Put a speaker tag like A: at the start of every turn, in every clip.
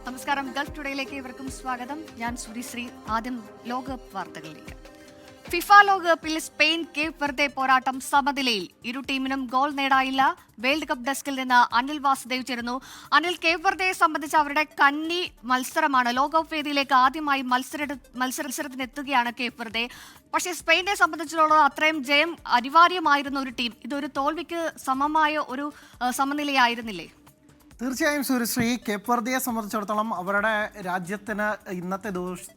A: നമസ്കാരം. ഗൾഫ് ടുഡേയിലേക്ക് ഇവർക്കും സ്വാഗതം. ഞാൻ സുരിശ്രീ. ആദ്യം ലോകകപ്പ് വാർത്തകളിലേക്ക്. ഫിഫ ലോകകപ്പിൽ സ്പെയിൻ കേപ്പ് വെർദെ പോരാട്ടം സമനിലയിൽ. ഇരു ടീമിനും ഗോൾ നേടായില്ല. വേൾഡ് കപ്പ് ഡെസ്കിൽ നിന്ന് അനിൽ വാസുദേവ് ചേരുന്നു. അനിൽ, കേപ്പ് വെർദയെ സംബന്ധിച്ച് അവരുടെ കന്നി മത്സരമാണ്. ലോകകപ്പ് വേദിയിലേക്ക് ആദ്യമായി മത്സരത്തിനെത്തുകയാണ് കേപ്പ് വെർദെ. പക്ഷേ സ്പെയിനെ സംബന്ധിച്ചിടത്തോളം അത്രയും ജയം അനിവാര്യമായിരുന്ന ഒരു ടീം ഇതൊരു തോൽവിക്ക് സമമായ ഒരു സമനിലയായിരുന്നില്ലേ?
B: തീർച്ചയായും സുരശ്രീ, കേപ്പ് വെർദയെ സംബന്ധിച്ചിടത്തോളം അവരുടെ രാജ്യത്തിന് ഇന്നത്തെ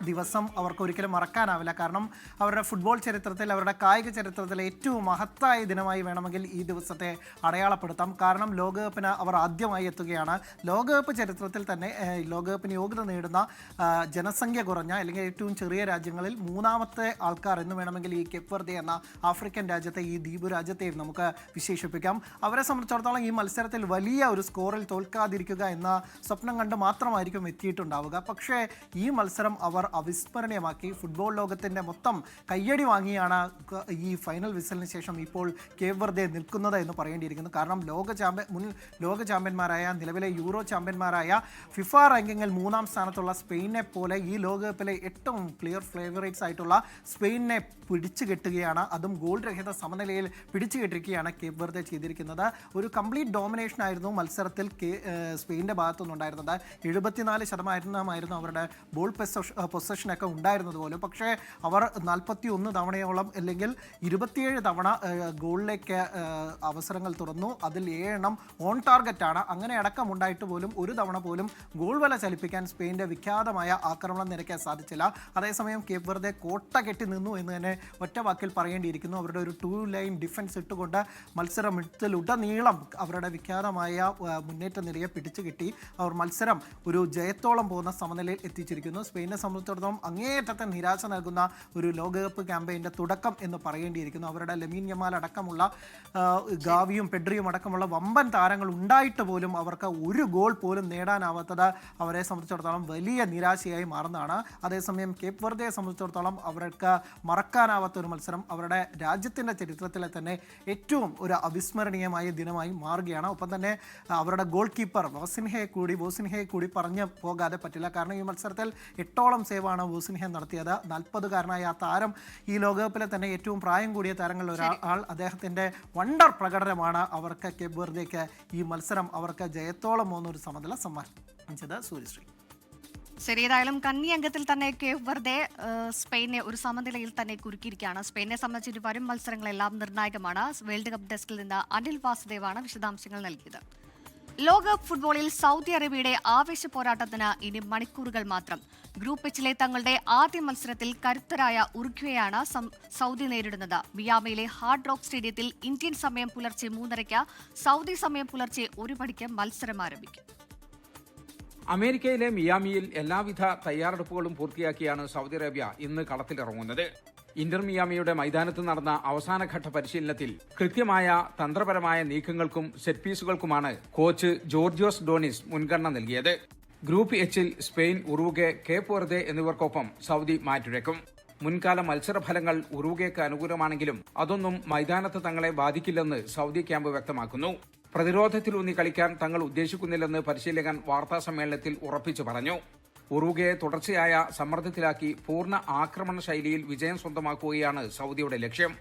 B: ദിവസം അവർക്ക് ഒരിക്കലും മറക്കാനാവില്ല. കാരണം അവരുടെ ഫുട്ബോൾ ചരിത്രത്തിൽ, അവരുടെ കായിക ചരിത്രത്തിൽ ഏറ്റവും മഹത്തായ ദിനമായി വേണമെങ്കിൽ ഈ ദിവസത്തെ അടയാളപ്പെടുത്താം. കാരണം ലോകകപ്പിന് അവർ ആദ്യമായി എത്തുകയാണ്. ലോകകപ്പ് ചരിത്രത്തിൽ തന്നെ ലോകകപ്പിന് യോഗ്യത നേടുന്ന ജനസംഖ്യ കുറഞ്ഞ അല്ലെങ്കിൽ ഏറ്റവും ചെറിയ രാജ്യങ്ങളിൽ മൂന്നാമത്തെ ആൾക്കാർ എന്ന് വേണമെങ്കിൽ ഈ കേപ്പ് വെർദെ എന്ന ആഫ്രിക്കൻ രാജ്യത്തെ, ഈ ദ്വീപ് രാജ്യത്തെയും നമുക്ക് വിശേഷിപ്പിക്കാം. അവരെ സംബന്ധിച്ചിടത്തോളം ഈ മത്സരത്തിൽ വലിയ ഒരു സ്കോറിൽ തോൽക്കാതിരിക്കുക എന്ന സ്വപ്നം കണ്ട് മാത്രമായിരിക്കും എത്തിയിട്ടുണ്ടാവുക. പക്ഷേ ഈ മത്സരം അവർ അവിസ്മരണീയമാക്കി. ഫുട്ബോൾ ലോകത്തിൻ്റെ മൊത്തം കയ്യടി വാങ്ങിയാണ് ഈ ഫൈനൽ വിസിലിന് ശേഷം ഇപ്പോൾ കേപ്പ് വെർദെ നിൽക്കുന്നത് എന്ന് പറയേണ്ടിയിരിക്കുന്നു. കാരണം മുൻ ലോക ചാമ്പ്യന്മാരായ, നിലവിലെ യൂറോ ചാമ്പ്യന്മാരായ, ഫിഫ റാങ്കിങ്ങിൽ 3-ാം സ്ഥാനത്തുള്ള സ്പെയിനെ പോലെ ഈ ലോകകപ്പിലെ ഏറ്റവും ക്ലിയർ ഫേവറേറ്റ്സ് ആയിട്ടുള്ള സ്പെയിനെ പിടിച്ചു കെട്ടുകയാണ്. അതും ഗോൾ രഹിത സമനിലയിൽ പിടിച്ചു കെട്ടിരിക്കുകയാണ് കേപ്പ് വെർദെ ചെയ്തിരിക്കുന്നത്. ഒരു കംപ്ലീറ്റ് ഡോമിനേഷൻ ആയിരുന്നു മത്സരത്തിൽ സ്പെയിനിൻ്റെ ഭാഗത്തുനിന്നുണ്ടായിരുന്നത്. 74% അവരുടെ ബോൾ പൊസഷനൊക്കെ ഉണ്ടായിരുന്നത് പോലും. പക്ഷേ അവർ 41 തവണയോളം അല്ലെങ്കിൽ 27 തവണ ഗോളിലേക്ക് അവസരങ്ങൾ തുറന്നു. അതിൽ 7 എണ്ണം ഓൺ ടാർഗറ്റാണ്. അങ്ങനെ അടക്കം ഉണ്ടായിട്ട് പോലും ഒരു തവണ പോലും ഗോൾ വല ചലിപ്പിക്കാൻ സ്പെയിൻ്റെ വിഖ്യാതമായ ആക്രമണം നിരക്കാൻ സാധിച്ചില്ല. അതേസമയം കേപ്പ് വെർദെ കോട്ട കെട്ടി നിന്നു എന്ന് തന്നെ ഒറ്റ വാക്കിൽ പറയേണ്ടിയിരിക്കുന്നു. അവരുടെ ഒരു 2 ലൈൻ ഡിഫൻസ് ഇട്ടുകൊണ്ട് മത്സരത്തിലുടനീളം അവരുടെ വിഖ്യാതമായ മുന്നേറ്റ നിലയെ പിടിച്ചു കിട്ടി. അവർ മത്സരം ഒരു ജയത്തോളം പോകുന്ന സമനിലയിൽ എത്തിച്ചിരിക്കുന്നു. സ്പെയിനെ സംബന്ധിച്ചിടത്തോളം അങ്ങേയറ്റത്തെ നിരാശ നൽകുന്ന ഒരു ലോകകപ്പ് ക്യാമ്പയിൻ്റെ തുടക്കം എന്ന് പറയേണ്ടിയിരിക്കുന്നു. അവരുടെ ലമീൻ യമാൽ അടക്കമുള്ള, ഗാവിയും പെഡ്രിയും അടക്കമുള്ള വമ്പൻ താരങ്ങൾ ഉണ്ടായിട്ട് പോലും അവർക്ക് ഒരു ഗോൾ പോലും നേടാനാവാത്തത് അവരെ സംബന്ധിച്ചിടത്തോളം വലിയ നിരാശയായി മാറുന്നതാണ്. അതേസമയം കേപ്പ് വെർദയെ സംബന്ധിച്ചിടത്തോളം അവർക്ക് മറക്കാനാവാത്ത ഒരു മത്സരം അവരുടെ രാജ്യത്തിൻ്റെ ചരിത്രത്തിലെ തന്നെ ഏറ്റവും ഒരു അവിസ്മരണീയമായ ദിനമായി മാറുകയാണ്. ഒപ്പം തന്നെ അവരുടെ ഗോൾ കീപ്പർ വോസിൻഹയെ കൂടി പറഞ്ഞു പോകാതെ പറ്റില്ല. കാരണം ഈ മത്സരത്തിൽ 8ഓളം സേവാണ് വോസിൻഹ നടത്തിയത്. 40-കാരനായ ആ താരം ഈ ലോകകപ്പിലെ തന്നെ ഏറ്റവും പ്രായം കൂടിയ താരങ്ങളിൽ ഒരാൾ. അദ്ദേഹത്തിൻ്റെ വണ്ടർ പ്രകടനമാണ് അവർക്ക് കേപ്പ് വെർദെക്ക് ഈ മത്സരം അവർക്ക് ജയത്തോളം പോകുന്ന ഒരു സമനില സമ്മാനിച്ചത്. സൂര്യശ്രീ,
A: ശരി, ഏതായാലും കന്നി അംഗത്തിൽ തന്നെ കേപ്പ് വെർദെ സ്പെയിനെ ഒരു സമനിലയിൽ തന്നെ കുരുക്കിയിരിക്കുകയാണ്. സ്പെയിനെ സംബന്ധിച്ച് വരും മത്സരങ്ങളെല്ലാം നിർണായകമാണ്. വേൾഡ് കപ്പ് ഡെസ്കിൽ നിന്ന് അനിൽ വാസുദേവാണ് വിശദാംശങ്ങൾ നൽകിയത്. ലോകകപ്പ് ഫുട്ബോളിൽ സൗദി അറേബ്യയുടെ ആവേശ പോരാട്ടത്തിന് ഇനി മണിക്കൂറുകൾ മാത്രം. ഗ്രൂപ്പ് എച്ചിലെ തങ്ങളുടെ ആദ്യ മത്സരത്തിൽ കരുത്തരായ ഉറുഗ്വേയാണ് സൗദി നേരിടുന്നത്. മിയാമിയിലെ ഹാർഡ് റോക്ക് സ്റ്റേഡിയത്തിൽ ഇന്ത്യൻ സമയം പുലർച്ചെ 3:30, സൗദി സമയം പുലർച്ചെ 1 മണിക്ക് മത്സരം ആരംഭിക്കും.
C: അമേരിക്കയിലെ മിയാമിയിൽ എല്ലാവിധ തയ്യാറെടുപ്പുകളും പൂർത്തിയാക്കിയാണ് സൗദി അറേബ്യ ഇന്ന് കളത്തിലിറങ്ങുന്നത്. ഇന്റർ മിയാമിയുടെ മൈതാനത്ത് നടന്ന അവസാനഘട്ട പരിശീലനത്തിൽ കൃത്യമായ തന്ത്രപരമായ നീക്കങ്ങൾക്കും സെറ്റ് പീസുകൾക്കുമാണ് കോച്ച് ജോർജിയോസ് ഡോണിസ് മുൻഗണന നൽകിയത്. ഗ്രൂപ്പ് എച്ചിൽ സ്പെയിൻ, ഉറുഗ്വേ, കേപ്പ് വെർദെ എന്നിവർക്കൊപ്പം സൗദി മാറ്റുരയ്ക്കും. മുൻകാല മത്സരഫലങ്ങൾ ഉറുഗ്വേക്ക് അനുകൂലമാണെങ്കിലും അതൊന്നും മൈതാനത്ത് തങ്ങളെ ബാധിക്കില്ലെന്ന് സൗദി ക്യാമ്പ് വ്യക്തമാക്കുന്നു. പ്രതിരോധത്തിലൂന്നി കളിക്കാൻ തങ്ങൾ ഉദ്ദേശിക്കുന്നില്ലെന്ന് പരിശീലകൻ വാർത്താസമ്മേളനത്തിൽ ഉറപ്പിച്ചു പറഞ്ഞു. ഉറുഗ്വയെ തുടർച്ചയായ സമ്മർദ്ദത്തിലാക്കി പൂർണ്ണ ആക്രമണ ശൈലിയിൽ വിജയം സ്വന്തമാക്കുകയാണ് സൗദിയുടെ ലക്ഷ്യം.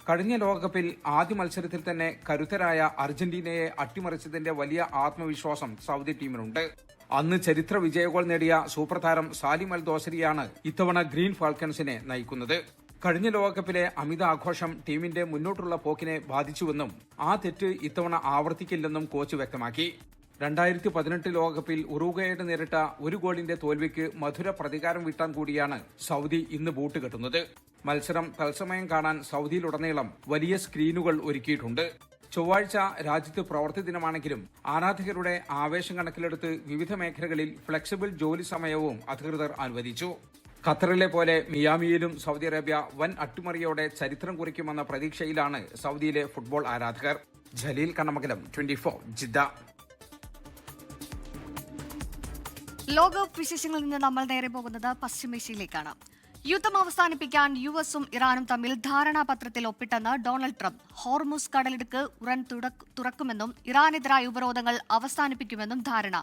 C: കഴിഞ്ഞ ലോകകപ്പിൽ ആദ്യ മത്സരത്തിൽ തന്നെ കരുത്തരായ അർജന്റീനയെ അട്ടിമറിച്ചതിന്റെ വലിയ ആത്മവിശ്വാസം സൗദി ടീമിനുണ്ട്. അന്ന് ചരിത്ര വിജയഗോൾ നേടിയ സൂപ്പർ താരം സാലിം അൽ ദോസരിയാണ് ഇത്തവണ ഗ്രീൻ ഫാൽക്കൺസിനെ നയിക്കുന്നത്. കഴിഞ്ഞ ലോകകപ്പിലെ അമിത ആഘോഷം ടീമിന്റെ മുന്നോട്ടുള്ള പോക്കിനെ ബാധിച്ചുവെന്നും ആ തെറ്റ് ഇത്തവണ ആവർത്തിക്കില്ലെന്നും കോച്ച് വ്യക്തമാക്കി. 2018 ലോകകപ്പിൽ ഉറുഗ്വേയോട് നേരിട്ട 1 ഗോളിന്റെ തോൽവിക്ക് മധുര പ്രതികാരം വീട്ടാൻ കൂടിയാണ് സൗദി ഇന്ന് ബൂട്ട് കെട്ടുന്നത്. മത്സരം തത്സമയം കാണാൻ സൗദിയിലുടനീളം വലിയ സ്ക്രീനുകൾ ഒരുക്കിയിട്ടുണ്ട്. ചൊവ്വാഴ്ച രാജ്യത്ത് പ്രവൃത്തി ദിനമാണെങ്കിലും ആരാധകരുടെ ആവേശം കണക്കിലെടുത്ത് വിവിധ മേഖലകളിൽ ഫ്ലെക്സിബിൾ ജോലി സമയവും അധികൃതർ അനുവദിച്ചു. ഖത്തറിലെ പോലെ മിയാമിയിലും സൗദി അറേബ്യ വൻ അട്ടിമറിയോടെ ചരിത്രം കുറിക്കുമെന്ന പ്രതീക്ഷയിലാണ് സൗദിയിലെ ഫുട്ബോൾ ആരാധകർ. ജലീൽ കണ്ണമംഗലം, 24 ജിദ്ദ.
A: ലോകകപ്പ് വിശേഷങ്ങളിൽ നിന്ന് നമ്മൾ നേരെ പോകുന്നത് പശ്ചിമേഷ്യയിലേക്കാണ്. യുദ്ധം അവസാനിപ്പിക്കാൻ യുഎസും ഇറാനും തമ്മിൽ ധാരണാപത്രത്തിൽ ഒപ്പിട്ടെന്ന് ഡൊണാൾഡ് ട്രംപ്. ഹോർമുസ് കടലിടുക്ക് ഉടൻ തുറക്കുമെന്നും ഇറാനെതിരായ ഉപരോധങ്ങൾ അവസാനിപ്പിക്കുമെന്നും ധാരണ.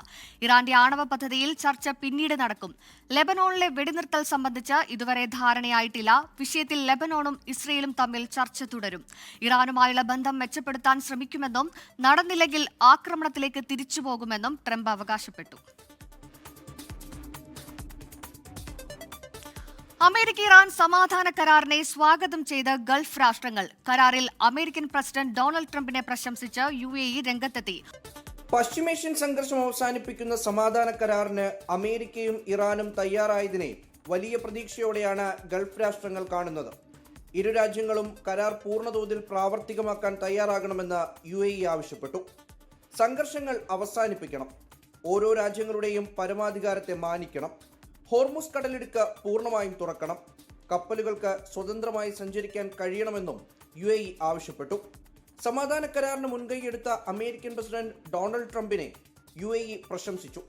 A: ഇറാന്റെ ആണവ പദ്ധതിയിൽ ചർച്ച പിന്നീട് നടക്കും. ലെബനോണിലെ വെടിനിർത്തൽ സംബന്ധിച്ച് ഇതുവരെ ധാരണയായിട്ടില്ല. വിഷയത്തിൽ ലെബനോണും ഇസ്രയേലും തമ്മിൽ ചർച്ച തുടരും. ഇറാനുമായുള്ള ബന്ധം മെച്ചപ്പെടുത്താൻ ശ്രമിക്കുമെന്നും നടന്നില്ലെങ്കിൽ ആക്രമണത്തിലേക്ക് തിരിച്ചുപോകുമെന്നും ട്രംപ് അവകാശപ്പെട്ടു. അമേരിക്ക ഇറാൻ സമാധാന കരാറിനെ സ്വാഗതം ചെയ്ത് ഗൾഫ് രാഷ്ട്രങ്ങൾ. കരാറിൽ അമേരിക്കൻ പ്രസിഡന്റ് ഡൊണാൾഡ് ട്രംപിനെ പ്രശംസിച്ച് UAE രംഗത്തെത്തി.
D: പശ്ചിമേഷ്യൻ സംഘർഷം അവസാനിപ്പിക്കുന്ന സമാധാന കരാറിന് അമേരിക്കയും ഇറാനും തയ്യാറായതിനെ വലിയ പ്രതീക്ഷയോടെയാണ് ഗൾഫ് രാഷ്ട്രങ്ങൾ കാണുന്നത്. ഇരു രാജ്യങ്ങളും കരാർ പൂർണ്ണതോതിൽ പ്രാവർത്തികമാക്കാൻ തയ്യാറാകണമെന്ന് UAE ആവശ്യപ്പെട്ടു. സംഘർഷങ്ങൾ അവസാനിപ്പിക്കണം, ഓരോ രാജ്യങ്ങളുടെയും പരമാധികാരത്തെ മാനിക്കണം, ഹോർമുസ് കടലിടുക്ക് പൂർണ്ണമായും തുറക്കണം, കപ്പലുകൾക്ക് സ്വതന്ത്രമായി സഞ്ചരിക്കാൻ കഴിയണമെന്നും UAE ആവശ്യപ്പെട്ടു. സമാധാന കരാറിന് മുൻകൈയെടുത്ത അമേരിക്കൻ പ്രസിഡന്റ് ഡൊണാൾഡ് ട്രംപിനെ UAE പ്രശംസിച്ചു.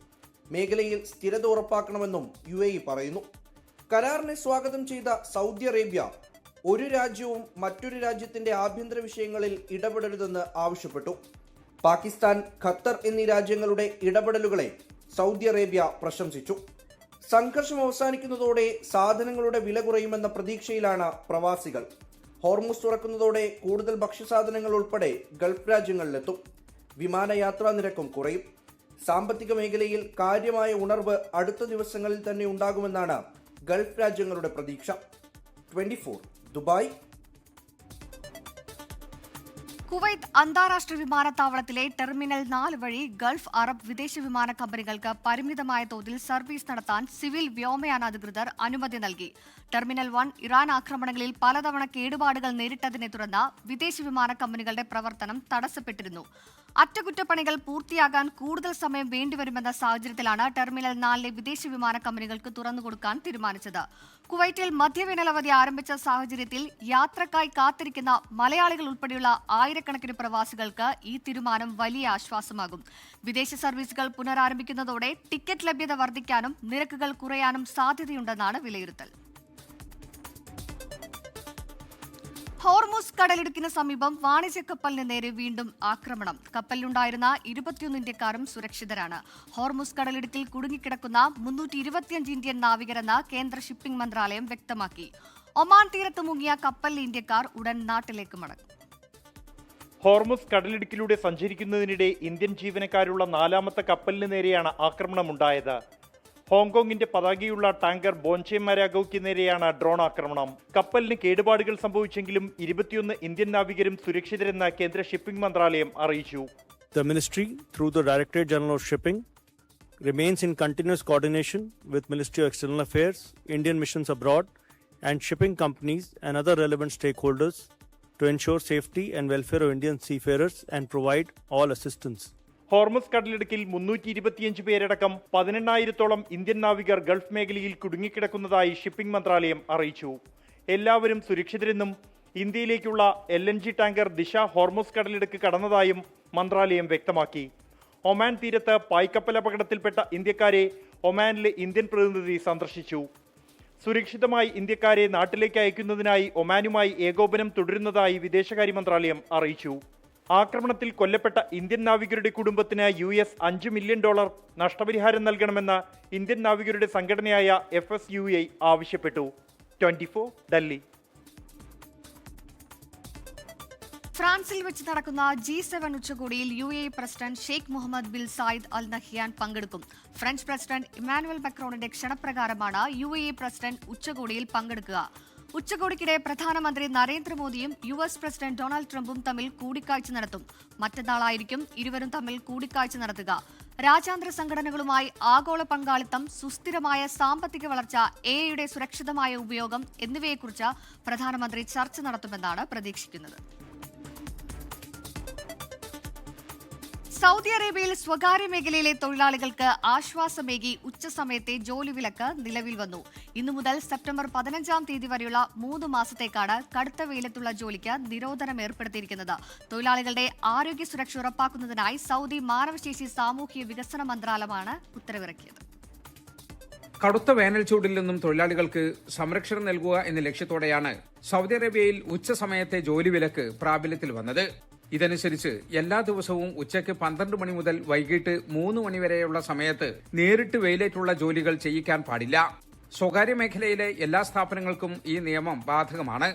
D: മേഖലയിൽ സ്ഥിരത ഉറപ്പാക്കണമെന്നും UAE പറയുന്നു. കരാറിനെ സ്വാഗതം ചെയ്ത സൗദി അറേബ്യ ഒരു രാജ്യവും മറ്റൊരു രാജ്യത്തിന്റെ ആഭ്യന്തര വിഷയങ്ങളിൽ ഇടപെടരുതെന്ന് ആവശ്യപ്പെട്ടു. പാകിസ്ഥാൻ, ഖത്തർ എന്നീ രാജ്യങ്ങളുടെ ഇടപെടലുകളെ സൗദി അറേബ്യ പ്രശംസിച്ചു. സംഘർഷം അവസാനിക്കുന്നതോടെ സാധനങ്ങളുടെ വില കുറയുമെന്ന പ്രതീക്ഷയിലാണ് പ്രവാസികൾ. ഹോർമുസ് തുറക്കുന്നതോടെ കൂടുതൽ ഭക്ഷ്യസാധനങ്ങൾ ഉൾപ്പെടെ ഗൾഫ് രാജ്യങ്ങളിലെത്തും. വിമാനയാത്രാ നിരക്കും കുറയും. സാമ്പത്തിക മേഖലയിൽ കാര്യമായ ഉണർവ് അടുത്ത ദിവസങ്ങളിൽ തന്നെ ഉണ്ടാകുമെന്നാണ് ഗൾഫ് രാജ്യങ്ങളുടെ പ്രതീക്ഷ. 24 ദുബായ്.
A: കുവൈത്ത് അന്താരാഷ്ട്ര വിമാനത്താവളത്തിലെ ടെർമിനൽ 4 വഴി ഗൾഫ് അറബ് വിദേശ വിമാന കമ്പനികൾക്ക് പരിമിതമായ തോതിൽ സർവീസ് നടത്താൻ സിവിൽ വ്യോമയാന അധികൃതർ അനുമതി നൽകി. ടെർമിനൽ 1 ഇറാൻ ആക്രമണങ്ങളിൽ പലതവണ കേടുപാടുകൾ നേരിട്ടതിനെ തുടർന്ന് വിദേശ വിമാന കമ്പനികളുടെ പ്രവർത്തനം തടസ്സപ്പെട്ടിരുന്നു. അറ്റകുറ്റപ്പണികൾ പൂർത്തിയാകാൻ കൂടുതൽ സമയം വേണ്ടിവരുമെന്ന സാഹചര്യത്തിലാണ് ടെർമിനൽ 4ലെ വിദേശ വിമാന കമ്പനികൾക്ക് തുറന്നുകൊടുക്കാൻ തീരുമാനിച്ചത്. കുവൈറ്റിൽ മധ്യവേനൽ അവധി ആരംഭിച്ച സാഹചര്യത്തിൽ യാത്രക്കായി കാത്തിരിക്കുന്ന മലയാളികൾ ഉൾപ്പെടെയുള്ള ആയിരക്കണക്കിന് പ്രവാസികൾക്ക് ഈ തീരുമാനം വലിയ ആശ്വാസമാകും. വിദേശ സർവീസുകൾ പുനരാരംഭിക്കുന്നതോടെ ടിക്കറ്റ് ലഭ്യത വർദ്ധിക്കാനും നിരക്കുകൾ കുറയാനും സാധ്യതയുണ്ടെന്നാണ് വിലയിരുത്തൽ. ഹോർമുസ് കടലിടുക്കിന് സമീപം വാണിജ്യ കപ്പലിന് നേരെ വീണ്ടും ആക്രമണം. കപ്പലിലുണ്ടായിരുന്ന 21 ഇന്ത്യക്കാരും സുരക്ഷിതരാണ്. ഹോർമുസ് കടലിടുക്കിൽ കുടുങ്ങിക്കിടക്കുന്ന 325 ഇന്ത്യൻ നാവികരെന്ന് കേന്ദ്ര ഷിപ്പിംഗ് മന്ത്രാലയം വ്യക്തമാക്കി. ഒമാൻ തീരത്ത് മുങ്ങിയ കപ്പലിലെ ഇന്ത്യക്കാർ ഉടൻ നാട്ടിലേക്ക് മടങ്ങും.
E: ഹോർമുസ് കടലിടുക്കിലൂടെ സഞ്ചരിക്കുന്നതിനിടെ ഇന്ത്യൻ ജീവനക്കാരുള്ള 4ാമത്തെ കപ്പലിന് നേരെയാണ് ആക്രമണമുണ്ടായത്. ഹോങ്കോങ്ങിന്റെ പതാകയുള്ള ടാങ്കർ ബോഞ്ചെ മരാഗോയ്ക്ക് നേരെയാണ് ഡ്രോൺ ആക്രമണം. കപ്പലിന് കേടുപാടുകൾ സംഭവിച്ചെങ്കിലും 21 ഇന്ത്യൻ നാവികരും സുരക്ഷിതരെന്ന് കേന്ദ്ര ഷിപ്പിംഗ് മന്ത്രാലയം അറിയിച്ചു.
F: The ministry, through the Directorate General of Shipping, remains in continuous coordination with Ministry of External Affairs, Indian missions abroad, and shipping companies and other relevant stakeholders to ensure safety and welfare of Indian seafarers and provide all assistance.
E: Hormuz കടലിടുക്കിൽ 325 പേരടക്കം 18,000-ഓളം Indian നാവികർ Gulf മേഖലയിൽ കുടുങ്ങിക്കിടക്കുന്നതായി shipping മന്ത്രാലയം അറിയിച്ചു. എല്ലാവരും സുരക്ഷിതരെന്നും ഇന്ത്യയിലേക്കുള്ള LNG tanker ദിശ Hormuz കടലിടുക്ക് കടന്നതായും മന്ത്രാലയം വ്യക്തമാക്കി. ഒമാൻ തീരത്ത് പായ്ക്കപ്പൽ അപകടത്തിൽപ്പെട്ട ഇന്ത്യക്കാരെ ഒമാനിലെ ഇന്ത്യൻ പ്രതിനിധി സന്ദർശിച്ചു. സുരക്ഷിതമായി ഇന്ത്യക്കാരെ നാട്ടിലേക്ക് അയക്കുന്നതിനായി ഒമാനുമായി ഏകോപനം തുടരുന്നതായി വിദേശകാര്യ മന്ത്രാലയം അറിയിച്ചു. ആക്രമണത്തിൽ കൊല്ലപ്പെട്ട ഇന്ത്യൻ നാവികരുടെ കുടുംബത്തിന് US $5 മില്യൺ നഷ്ടപരിഹാരം നൽകണമെന്ന് ഇന്ത്യൻ നാവികരുടെ സംഘടനയായ FSUA ആവശ്യപ്പെട്ടു. 24 ഡൽഹി.
A: ഫ്രാൻസിൽ വെച്ച് നടക്കുന്ന G7 ഉച്ചകോടിയിൽ UAE president Sheikh Mohammed bin Zayed Al Nahyan പങ്കെടുക്കും. ഫ്രഞ്ച് പ്രസിഡന്റ് ഇമ്മാനുവൽ മാക്രോണിന്റെ ക്ഷണപ്രകാരമാണ് UAE പ്രസിഡന്റ് ഉച്ചകോടിയിൽ പങ്കെടുക്കുക. ഉച്ചകോടിക്കിടെ പ്രധാനമന്ത്രി നരേന്ദ്രമോദിയും US പ്രസിഡന്റ് ഡൊണാൾഡ് ട്രംപും തമ്മിൽ കൂടിക്കാഴ്ച നടത്തും. മറ്റന്നാളായിരിക്കും ഇരുവരും തമ്മിൽ കൂടിക്കാഴ്ച നടത്തുക. രാജ്യാന്തര സംഘടനകളുമായി ആഗോള പങ്കാളിത്തം, സുസ്ഥിരമായ സാമ്പത്തിക വളർച്ച, AI സുരക്ഷിതമായ ഉപയോഗം എന്നിവയെക്കുറിച്ച് പ്രധാനമന്ത്രി ചർച്ച നടത്തുമെന്നാണ് പ്രതീക്ഷിക്കുന്നത്. സൗദി അറേബ്യയിൽ സ്വകാര്യ മേഖലയിലെ തൊഴിലാളികൾക്ക് ആശ്വാസമേകി ഉച്ചസമയത്തെ ജോലി വിലക്ക് നിലവിൽ വന്നു. ഇന്നു മുതൽ സെപ്റ്റംബർ 15-ാം തീയതി വരെയുള്ള 3 മാസത്തേക്കാണ് കടുത്ത വെയിലത്തുള്ള ജോലിക്ക് നിരോധനം ഏർപ്പെടുത്തിയിരിക്കുന്നത്. തൊഴിലാളികളുടെ ആരോഗ്യ സുരക്ഷ ഉറപ്പാക്കുന്നതിനായി സൗദി മാനവശേഷി സാമൂഹ്യ വികസന മന്ത്രാലയമാണ് ഉത്തരവിറക്കിയത്.
C: കടുത്ത വേനൽ ചൂടിൽ നിന്നും തൊഴിലാളികൾക്ക് സംരക്ഷണം നൽകുക എന്ന ലക്ഷ്യത്തോടെയാണ് സൗദി അറേബ്യയിൽ ഉച്ചസമയത്തെ ജോലി വിലക്ക് പ്രാബല്യത്തിൽ വന്നത്. ഇതനുസരിച്ച് എല്ലാ ദിവസവും ഉച്ചയ്ക്ക് 12 മണി മുതൽ വൈകിട്ട് 3 മണി വരെയുള്ള സമയത്ത് നേരിട്ട് വെയിലേറ്റുള്ള ജോലികൾ ചെയ്യിക്കാൻ പാടില്ല. സ്വകാര്യ മേഖലയിലെ എല്ലാ സ്ഥാപനങ്ങൾക്കും ഈ നിയമം ബാധകമാണ്.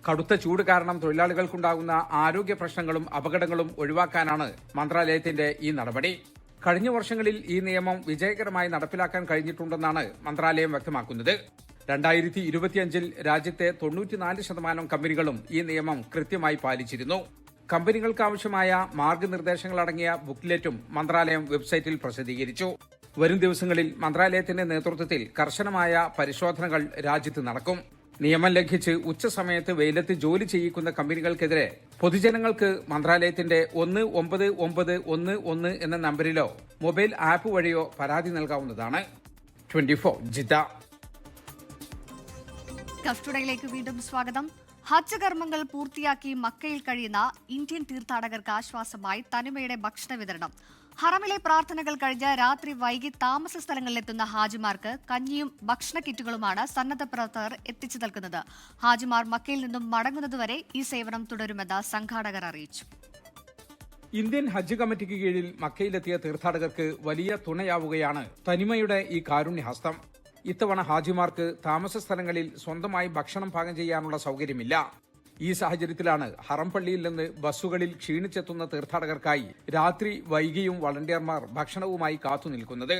C: കടുത്ത ചൂട് കാരണം തൊഴിലാളികൾക്കുണ്ടാകുന്ന ആരോഗ്യ പ്രശ്നങ്ങളും അപകടങ്ങളും ഒഴിവാക്കാനാണ് മന്ത്രാലയത്തിന്റെ ഈ നടപടി. കഴിഞ്ഞ വർഷങ്ങളിൽ ഈ നിയമം വിജയകരമായി നടപ്പിലാക്കാൻ കഴിഞ്ഞിട്ടുണ്ടെന്നാണ് മന്ത്രാലയം വ്യക്തമാക്കുന്നത്. 2025-ൽ രാജ്യത്തെ 94% കമ്പനികളും ഈ നിയമം കൃത്യമായി പാലിച്ചിരുന്നു. കമ്പനികൾക്ക് ആവശ്യമായ മാർഗനിർദ്ദേശങ്ങളടങ്ങിയ ബുക്ക്ലെറ്റും മന്ത്രാലയം വെബ്സൈറ്റിൽ പ്രസിദ്ധീകരിച്ചു. വരും ദിവസങ്ങളിൽ മന്ത്രാലയത്തിന്റെ നേതൃത്വത്തിൽ കർശനമായ പരിശോധനകൾ രാജ്യത്ത് നടക്കും. നിയമം ലംഘിച്ച് ഉച്ചസമയത്ത് വെയിലത്ത് ജോലി ചെയ്യിക്കുന്ന കമ്പനികൾക്കെതിരെ പൊതുജനങ്ങൾക്ക് മന്ത്രാലയത്തിന്റെ 1991 എന്ന നമ്പരിലോ മൊബൈൽ ആപ്പ് വഴിയോ പരാതി നൽകാവുന്നതാണ്. 24 ജിദ്ദ.
A: കഫ്റ്റുഡയിലേക്ക് വീണ്ടും സ്വാഗതം. ഹജ്ജ് കർമ്മങ്ങൾ പൂർത്തിയാക്കി മക്കയിൽ കഴിയുന്ന ഇന്ത്യൻ തീർത്ഥാടകർക്ക് ആശ്വാസമായി തനിമയുടെ ഭക്ഷണ വിതരണം. ഹറമിലെ പ്രാർത്ഥനകൾ കഴിഞ്ഞ് രാത്രി വൈകി താമസ സ്ഥലങ്ങളിലെത്തുന്ന ഹാജിമാർക്ക് കഞ്ഞിയും ഭക്ഷണ കിറ്റുകളുമാണ് സന്നദ്ധ പ്രവർത്തകർ എത്തിച്ചു നൽകുന്നത്. ഹാജിമാർ മക്കയിൽ നിന്നും മടങ്ങുന്നതുവരെ ഈ സേവനം തുടരുമെന്ന് സംഘാടകർ അറിയിച്ചു.
C: ഇന്ത്യൻ ഹജ്ജ് കമ്മിറ്റിക്ക് കീഴിൽ മക്കയിലെത്തിയ തീർത്ഥാടകർക്ക് വലിയ തുണയാവുകയാണ് തനിമയുടെ ഈ കാരുണ്യഹസ്തം. ഇത്തവണ ഹാജിമാർക്ക് താമസ സ്ഥലങ്ങളിൽ സ്വന്തമായി ഭക്ഷണം പാകം ചെയ്യാനുള്ള സൗകര്യമില്ല. ഈ സാഹചര്യത്തിലാണ് ഹറം പള്ളിയിൽ നിന്ന് ബസ്സുകളിൽ ക്ഷീണിച്ചെത്തുന്ന തീർത്ഥാടകർക്കായി രാത്രി വൈകിയും വളണ്ടിയർമാർ ഭക്ഷണവുമായി കാത്തുനിൽക്കുന്നത്.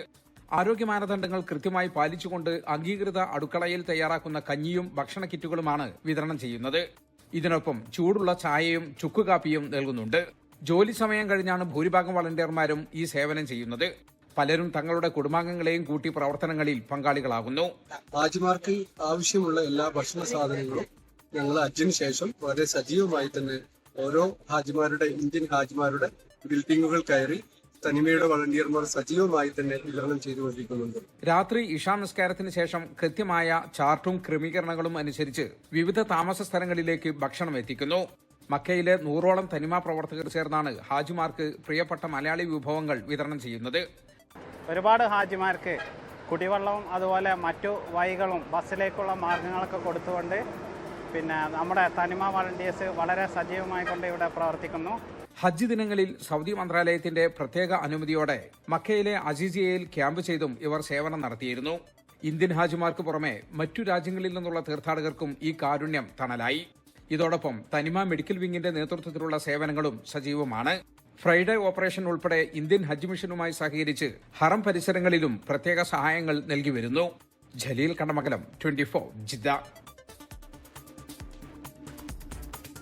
C: ആരോഗ്യ മാനദണ്ഡങ്ങൾ കൃത്യമായി പാലിച്ചുകൊണ്ട് അംഗീകൃത അടുക്കളയിൽ തയ്യാറാക്കുന്ന കഞ്ഞിയും ഭക്ഷണ കിറ്റുകളുമാണ് വിതരണം ചെയ്യുന്നത്. ഇതിനൊപ്പം ചൂടുള്ള ചായയും ചുക്കുകാപ്പിയും നൽകുന്നുണ്ട്. ജോലി സമയം കഴിഞ്ഞാണ് ഭൂരിഭാഗം വളണ്ടിയർമാരും ഈ സേവനം ചെയ്യുന്നത്. പലരും തങ്ങളുടെ കുടുംബാംഗങ്ങളെയും കൂട്ടി പ്രവർത്തനങ്ങളിൽ പങ്കാളികളാകുന്നു.
G: ഹാജിമാർക്ക് ആവശ്യമുള്ള എല്ലാ ഭക്ഷണ സാധനങ്ങളും ഞങ്ങൾ ഹജ്ജിന് ശേഷം വളരെ സജീവമായി തന്നെ ഓരോ ഇന്ത്യൻ ഹാജിമാരുടെ ബിൽഡിങ്ങുകൾ കയറി തനിമയുടെ വളണ്ടിയർമാർ സജീവമായി തന്നെ വിതരണം ചെയ്തുകൊണ്ടിരിക്കുന്നുണ്ട്.
C: രാത്രി ഇഷാ നിസ്കാരത്തിന് ശേഷം കൃത്യമായ ചാർട്ടും ക്രമീകരണങ്ങളും അനുസരിച്ച് വിവിധ താമസ സ്ഥലങ്ങളിലേക്ക് ഭക്ഷണം എത്തിക്കുന്നു. മക്കയിലെ 100ഓളം തനിമ പ്രവർത്തകർ ചേർന്നാണ് ഹാജിമാർക്ക് പ്രിയപ്പെട്ട മലയാളി വിഭവങ്ങൾ വിതരണം ചെയ്യുന്നത്.
H: ഒരുപാട് ഹാജിമാർക്ക് കുടിവെള്ളവും അതുപോലെ മറ്റു വഴികളും ബസ്സിലേക്കുള്ള മാർഗങ്ങളൊക്കെ കൊടുത്തുകൊണ്ട് നമ്മുടെ തനിമ വളണ്ടിയേഴ്സ് വളരെ സജീവമായി കൊണ്ട് ഇവിടെ പ്രവർത്തിക്കുന്നു.
C: ഹജ്ജ് ദിനങ്ങളിൽ സൗദി മന്ത്രാലയത്തിന്റെ പ്രത്യേക അനുമതിയോടെ മക്കയിലെ അസീസിയയിൽ ക്യാമ്പ് ചെയ്തും ഇവർ സേവനം നടത്തിയിരുന്നു. ഇന്ത്യൻ ഹാജിമാർക്ക് പുറമെ മറ്റു രാജ്യങ്ങളിൽ നിന്നുള്ള തീർത്ഥാടകർക്കും ഈ കാരുണ്യം തണലായി. ഇതോടൊപ്പം തനിമ മെഡിക്കൽ വിങ്ങിന്റെ നേതൃത്വത്തിലുള്ള സേവനങ്ങളും സജീവമാണ്. ഫ്രൈഡേ ഓപ്പറേഷൻ ഉൾപ്പെടെ ഇന്ത്യൻ ഹജ്ജ് മിഷനുമായി സഹകരിച്ച് ഹറം പരിസരങ്ങളിലും പ്രത്യേക സഹായങ്ങൾ നൽകി വരുന്നു. Jaleel Kandamangalam, 24 Jeddah.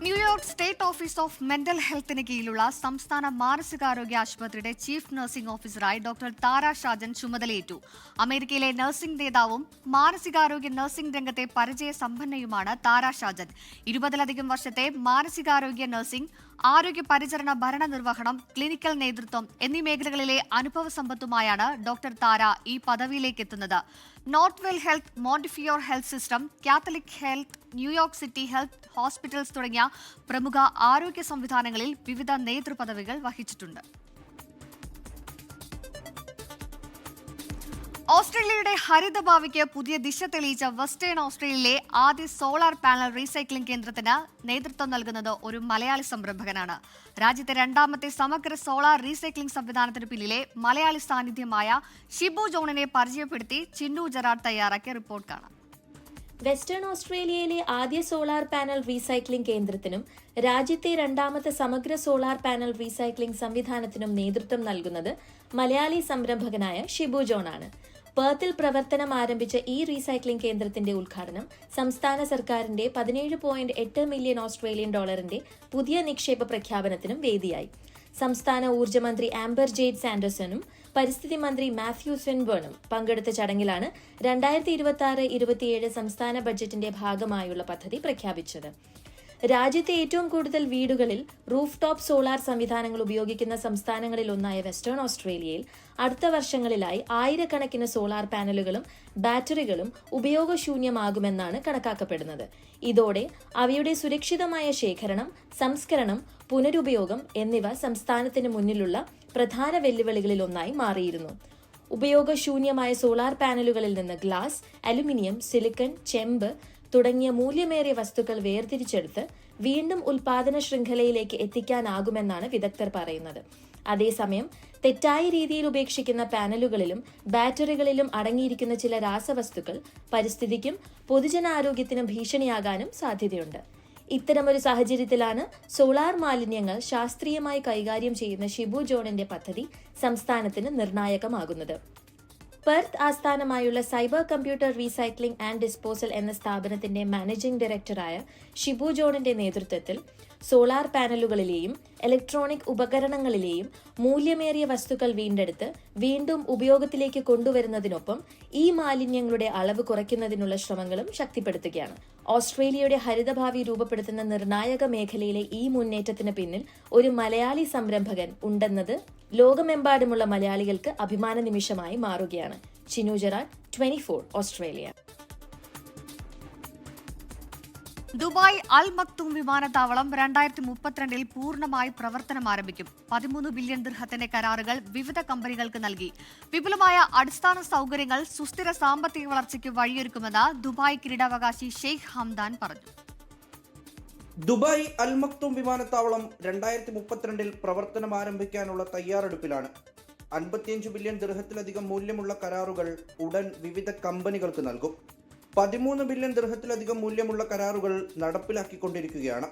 A: New York state office of mental ഹെൽത്തിന് കീഴിലുള്ള സംസ്ഥാന മാനസികാരോഗ്യ ആശുപത്രിയുടെ ചീഫ് നഴ്സിംഗ് ഓഫീസറായി ഡോക്ടർ താര ഷാജൻ ചുമതലയേറ്റു. അമേരിക്കയിലെ നഴ്സിംഗ് നേതാവും മാനസികാരോഗ്യ നഴ്സിംഗ് രംഗത്തെ പരിചയ സമ്പന്നയുമാണ് താര ഷാജൻ. 20-ലധികം വർഷത്തെ മാനസികാരോഗ്യ നഴ്സിംഗ്, ആരോഗ്യ പരിചരണ ഭരണ നിർവഹണം, ക്ലിനിക്കൽ നേതൃത്വം എന്നീ മേഖലകളിലെ അനുഭവ സമ്പത്തുമായാണ് ഡോക്ടർ താര ഈ പദവിയിലേക്ക് എത്തുന്നത്. Northwell health, Montefiore health system, catholic health, New York city health hospitals തുടങ്ങിയ പ്രമുഖ ആരോഗ്യ സംവിധാനങ്ങളിൽ വിവിധ നേതൃപദവികൾ വഹിച്ചിട്ടുണ്ട്. ഓസ്ട്രേലിയയുടെ ഹരിതഭാവിക്ക് പുതിയ ദിശ തെളിയിച്ച വെസ്റ്റേൺ ഓസ്ട്രേലിയയിലെ ആദ്യ സോളാർ പാനൽ റീസൈക്ലിംഗ് കേന്ദ്രത്തിന് നേതൃത്വം നൽകുന്നത് ഒരു മലയാളി സംരംഭകനാണ്. രാജ്യത്തെ 2ാമത്തെ സമഗ്ര സോളാർ റീസൈക്ലിംഗ് സംവിധാനത്തിന് പിന്നിലെ മലയാളി സാന്നിധ്യമായ ഷിബു ജോണിനെ പരിചയപ്പെടുത്തി ചിന്നു ജെറാഡ് തയ്യാറാക്കിയ റിപ്പോർട്ട് കാണാം.
I: വെസ്റ്റേൺ ഓസ്ട്രേലിയയിലെ ആദ്യ സോളാർ പാനൽ റീസൈക്ലിംഗ് കേന്ദ്രത്തിനും രാജ്യത്തെ 2ാമത്തെ സമഗ്ര സോളാർ പാനൽ റീസൈക്ലിംഗ് സംവിധാനത്തിനും നേതൃത്വം നൽകുന്നത് മലയാളി സംരംഭകനായ ഷിബു ജോണാണ്. പെർത്തിൽ പ്രവർത്തനം ആരംഭിച്ച ഈ റീസൈക്ലിംഗ് കേന്ദ്രത്തിന്റെ ഉദ്ഘാടനം സംസ്ഥാന സർക്കാരിന്റെ 17.8 മില്യൺ ഓസ്ട്രേലിയൻ ഡോളറിന്റെ പുതിയ നിക്ഷേപ പ്രഖ്യാപനത്തിനും വേദിയായി. സംസ്ഥാന ഊർജ്ജ മന്ത്രി ആംബർ ജെയ്ഡ് സാൻഡേഴ്സണും പരിസ്ഥിതി മന്ത്രി മാത്യു സ്വിൻബേണും പങ്കെടുത്ത ചടങ്ങിലാണ് 2026-27 സംസ്ഥാന ബഡ്ജറ്റിന്റെ ഭാഗമായുള്ള പദ്ധതി പ്രഖ്യാപിച്ചത്. രാജ്യത്തെ ഏറ്റവും കൂടുതൽ വീടുകളിൽ റൂഫ് ടോപ്പ് സോളാർ സംവിധാനങ്ങൾ ഉപയോഗിക്കുന്ന സംസ്ഥാനങ്ങളിൽ ഒന്നായ വെസ്റ്റേൺ ഓസ്ട്രേലിയയിൽ അടുത്ത വർഷങ്ങളിലായി 1000-കണക്കിന് സോളാർ പാനലുകളും ബാറ്ററികളും ഉപയോഗശൂന്യമാകുമെന്നാണ് കണക്കാക്കപ്പെടുന്നത്. ഇതോടെ അവയുടെ സുരക്ഷിതമായ ശേഖരണം, സംസ്കരണം, പുനരുപയോഗം എന്നിവ സംസ്ഥാനത്തിന് മുന്നിലുള്ള പ്രധാന വെല്ലുവിളികളിൽ ഒന്നായി മാറിയിരുന്നു. ഉപയോഗശൂന്യമായ സോളാർ പാനലുകളിൽ നിന്ന് ഗ്ലാസ്, അലുമിനിയം, സിലിക്കൺ, ചെമ്പ് തുടങ്ങിയ മൂല്യമേറിയ വസ്തുക്കൾ വേർതിരിച്ചെടുത്ത് വീണ്ടും ഉൽപാദന ശൃംഖലയിലേക്ക് എത്തിക്കാനാകുമെന്നാണ് വിദഗ്ധർ പറയുന്നത്. അതേസമയം തെറ്റായ രീതിയിൽ ഉപേക്ഷിക്കുന്ന പാനലുകളിലും ബാറ്ററികളിലും അടങ്ങിയിരിക്കുന്ന ചില രാസവസ്തുക്കൾ പരിസ്ഥിതിക്കും പൊതുജനാരോഗ്യത്തിനും ഭീഷണിയാകാനും സാധ്യതയുണ്ട്. ഇത്തരമൊരു സാഹചര്യത്തിലാണ് സോളാർ മാലിന്യങ്ങൾ ശാസ്ത്രീയമായി കൈകാര്യം ചെയ്യുന്ന ഷിബു ജോണിന്റെ പദ്ധതി സംസ്ഥാനത്തിന് നിർണായകമാകുന്നത്. പെർത്ത് ആസ്ഥാനമായുള്ള cyber computer recycling and disposal എന്ന സ്ഥാപനത്തിന്റെ മാനേജിംഗ് ഡയറക്ടറായ ഷിബു ജോണിന്റെ നേതൃത്വത്തിൽ സോളാർ പാനലുകളിലെയും ഇലക്ട്രോണിക് ഉപകരണങ്ങളിലെയും മൂല്യമേറിയ വസ്തുക്കൾ വീണ്ടെടുത്ത് വീണ്ടും ഉപയോഗത്തിലേക്ക് കൊണ്ടുവരുന്നതിനൊപ്പം ഈ മാലിന്യങ്ങളുടെ അളവ് കുറയ്ക്കുന്നതിനുള്ള ശ്രമങ്ങളും ശക്തിപ്പെടുത്തുകയാണ്. ഓസ്ട്രേലിയയുടെ ഹരിതഭാവി രൂപപ്പെടുത്തുന്ന നിർണായക മേഖലയിലെ ഈ മുന്നേറ്റത്തിന് പിന്നിൽ ഒരു മലയാളി സംരംഭകൻ ഉണ്ടെന്നത് ലോകമെമ്പാടുമുള്ള മലയാളികൾക്ക് അഭിമാന നിമിഷമായി മാറുകയാണ്. Chinu Gerard, 24 Australia.
A: Dubai Al Maktoum വിമാനത്താവളം 2032 പൂർണ്ണമായി പ്രവർത്തനം ആരംഭിക്കും. 13 ബില്യൺ ദിർഹത്തിന്റെ കരാറുകൾ വിവിധ കമ്പനികൾക്ക് നൽകി. വിപുലമായ അടിസ്ഥാന സൗകര്യങ്ങൾ സുസ്ഥിര സാമ്പത്തിക വളർച്ചയ്ക്ക് വഴിയൊരുക്കുമെന്ന് ദുബായ് കിരീടാവകാശി ഷെയ്ഖ് ഹംദാൻ പറഞ്ഞു.
D: ദുബായ് അൽ മക്തൂം വിമാനത്താവളം 2032 പ്രവർത്തനം ആരംഭിക്കാനുള്ള തയ്യാറെടുപ്പിലാണ്. 55 ബില്യൺ ദിർഹത്തിലധികം മൂല്യമുള്ള കരാറുകൾ ഉടൻ വിവിധ കമ്പനികൾക്ക് നൽകും. 13 ബില്യൺ ദിർഹത്തിലധികം മൂല്യമുള്ള കരാറുകൾ നടപ്പിലാക്കിക്കൊണ്ടിരിക്കുകയാണ്.